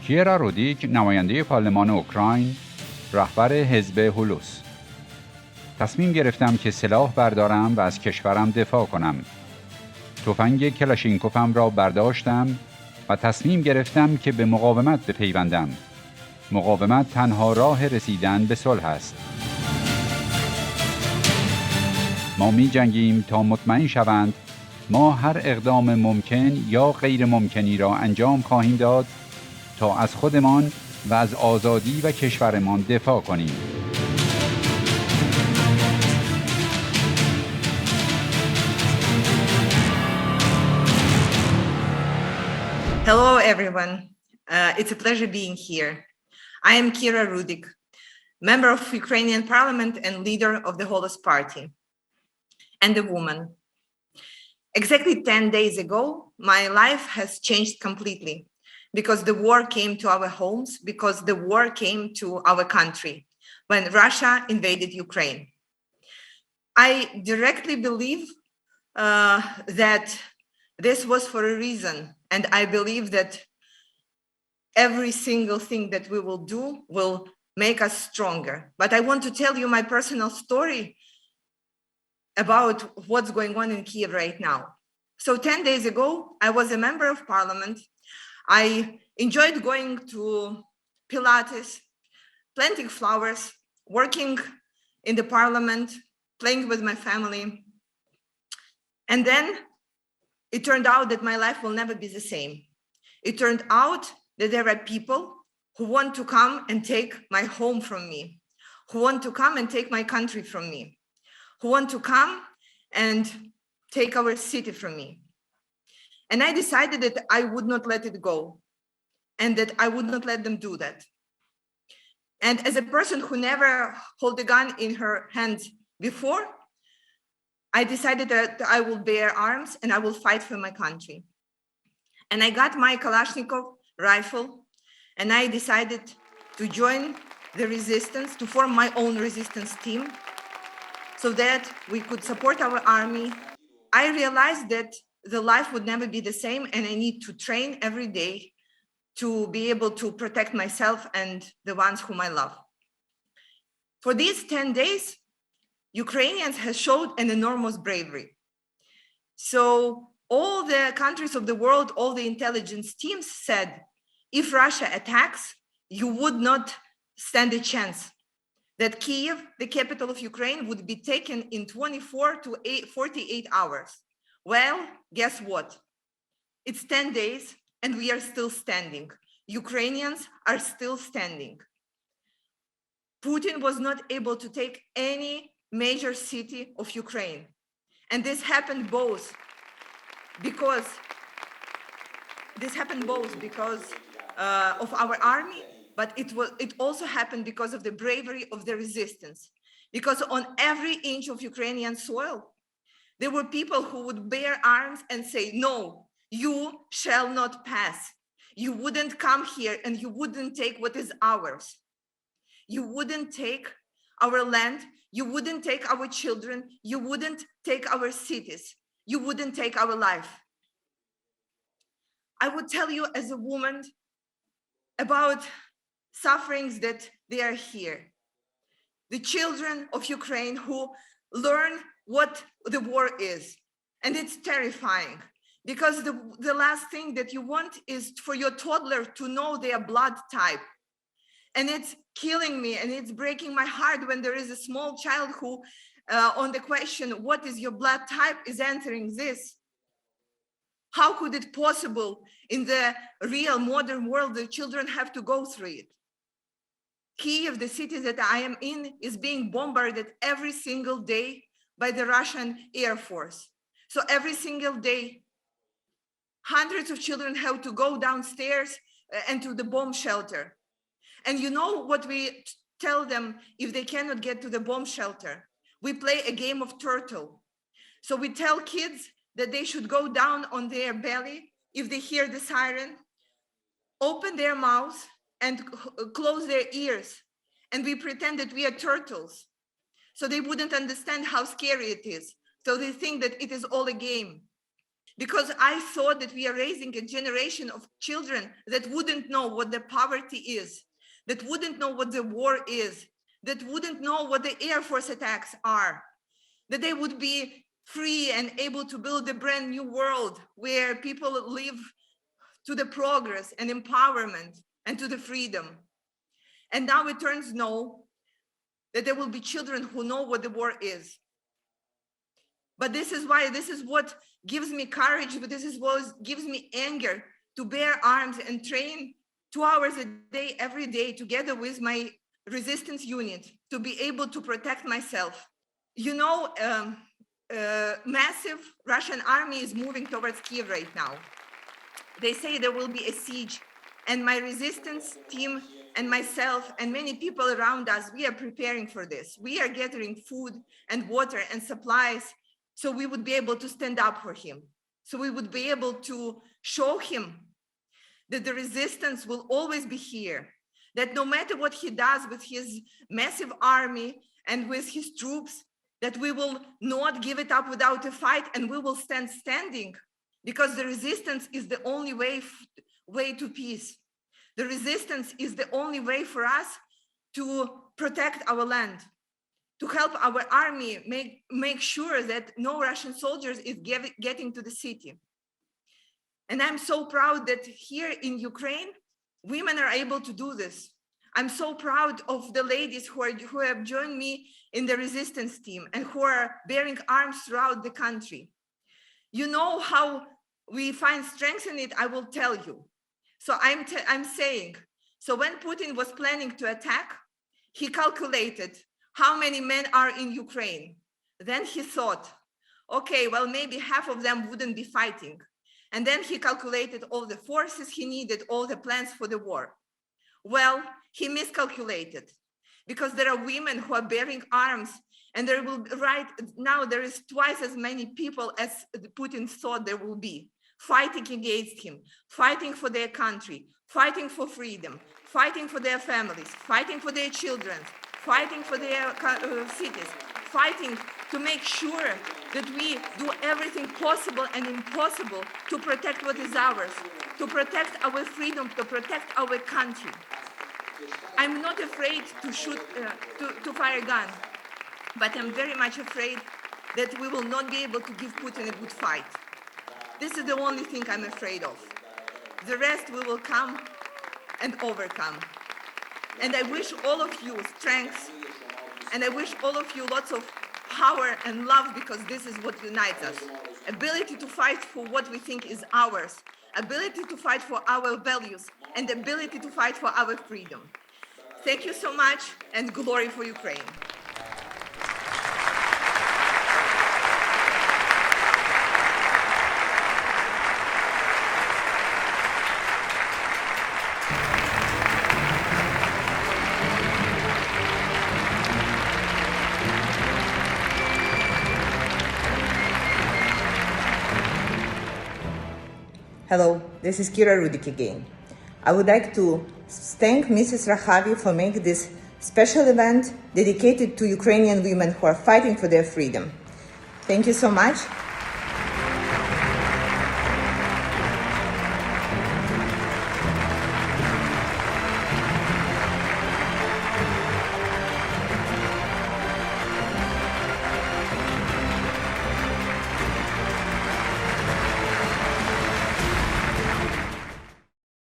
کیرا رودیک، نماینده پارلمان اوکراین، رهبر حزب هولوس. تصمیم گرفتم که سلاح بردارم و از کشورم دفاع کنم. تفنگ کلاشینکوفم را برداشتم و تصمیم گرفتم که به مقاومت بپیوندم. مقاومت تنها راه رسیدن به صلح است. ما می جنگیم تا مطمئن شوند ما هر اقدام ممکن یا غیر ممکنی را انجام خواهیم داد تا از خودمان و از آزادی و کشورمان دفاع کنیم. Hello, everyone. It's a pleasure being here. I am Rudik, member of Ukrainian Parliament and leader of the Holos Party, and a woman. Exactly 10 days ago, my life has changed completely because the war came to our homes, because the war came to our country when Russia invaded Ukraine. I directly believe that this was for a reason, and I believe that every single thing that we will do will make us stronger. But I want to tell you my personal story about what's going on in Kyiv right now. So 10 days ago, I was a member of parliament. I enjoyed going to Pilates, planting flowers, working in the parliament, playing with my family. And then it turned out that my life will never be the same. It turned out that there are people who want to come and take my home from me, who want to come and take my country from me, who want to come and take our city from me. And I decided that I would not let it go and that I would not let them do that. And as a person who never held a gun in her hands before, I decided that I will bear arms and I will fight for my country. And I got my Kalashnikov rifle and I decided to join the resistance, to form my own resistance team so that we could support our army. I realized that the life would never be the same and I need to train every day to be able to protect myself and the ones whom I love. For these 10 days, Ukrainians have showed an enormous bravery. So all the countries of the world, all the intelligence teams said, if Russia attacks, you would not stand a chance. That Kyiv, the capital of Ukraine, would be taken in 24 to 48 hours. Well, guess what? It's 10 days and we are still standing. Ukrainians are still standing. Putin was not able to take any major city of Ukraine. And this happened both because of our army, but it also happened because of the bravery of the resistance. Because on every inch of Ukrainian soil, there were people who would bear arms and say, no, you shall not pass. You wouldn't come here and you wouldn't take what is ours. You wouldn't take our land. You wouldn't take our children. You wouldn't take our cities. You wouldn't take our life. I would tell you as a woman about sufferings that they are here. The children of Ukraine who learn what the war is. And it's terrifying because the last thing that you want is for your toddler to know their blood type. And it's killing me and it's breaking my heart when there is a small child who, on the question, what is your blood type, is answering this. How could it possible in the real modern world that children have to go through it? Kyiv, the city that I am in, is being bombarded every single day by the Russian Air Force. So every single day, hundreds of children have to go downstairs and to the bomb shelter. And you know what we tell them if they cannot get to the bomb shelter? We play a game of turtle. So we tell kids that they should go down on their belly if they hear the siren, open their mouths and close their ears. And we pretend that we are turtles. So they wouldn't understand how scary it is. So they think that it is all a game. because I thought that we are raising a generation of children that wouldn't know what the poverty is, that wouldn't know what the war is, that wouldn't know what the Air Force attacks are, that they would be free and able to build a brand new world where people live to the progress and empowerment and to the freedom. And now it turns no, that there will be children who know what the war is. But this is what gives me courage, but this is what gives me anger to bear arms and train 2 hours a day, every day, together with my resistance unit, to be able to protect myself. You know, massive Russian army is moving towards Kiev right now. They say there will be a siege, and my resistance team and myself and many people around us, we are preparing for this. We are gathering food and water and supplies so we would be able to stand up for him. So we would be able to show him that the resistance will always be here, that no matter what he does with his massive army and with his troops, that we will not give it up without a fight, and we will stand standing, because the resistance is the only way to peace. The resistance is the only way for us to protect our land, to help our army make sure that no Russian soldiers is getting to the city. And I'm so proud that here in Ukraine, women are able to do this. I'm so proud of the ladies who have joined me in the resistance team and who are bearing arms throughout the country. You know how we find strength in it, I will tell you. So I'm saying, so when Putin was planning to attack, he calculated how many men are in Ukraine. Then he thought, okay, well, maybe half of them wouldn't be fighting. And then he calculated all the forces he needed, all the plans for the war. Well, he miscalculated, because there are women who are bearing arms, and right now there is twice as many people as Putin thought there will be, fighting against him, fighting for their country, fighting for freedom, fighting for their families, fighting for their children, fighting for their cities, fighting to make sure that we do everything possible and impossible to protect what is ours, to protect our freedom, to protect our country. I'm not afraid to shoot, to fire a gun, but I'm very much afraid that we will not be able to give Putin a good fight. This is the only thing I'm afraid of. The rest we will come and overcome. And I wish all of you strength, and I wish all of you lots of power and love, because this is what unites us. Ability to fight for what we think is ours, ability to fight for our values, and ability to fight for our freedom. Thank you so much, and glory for Ukraine. Hello, this is Kira Rudik again. I would like to thank Mrs. Rahavi for making this special event dedicated to Ukrainian women who are fighting for their freedom. Thank you so much.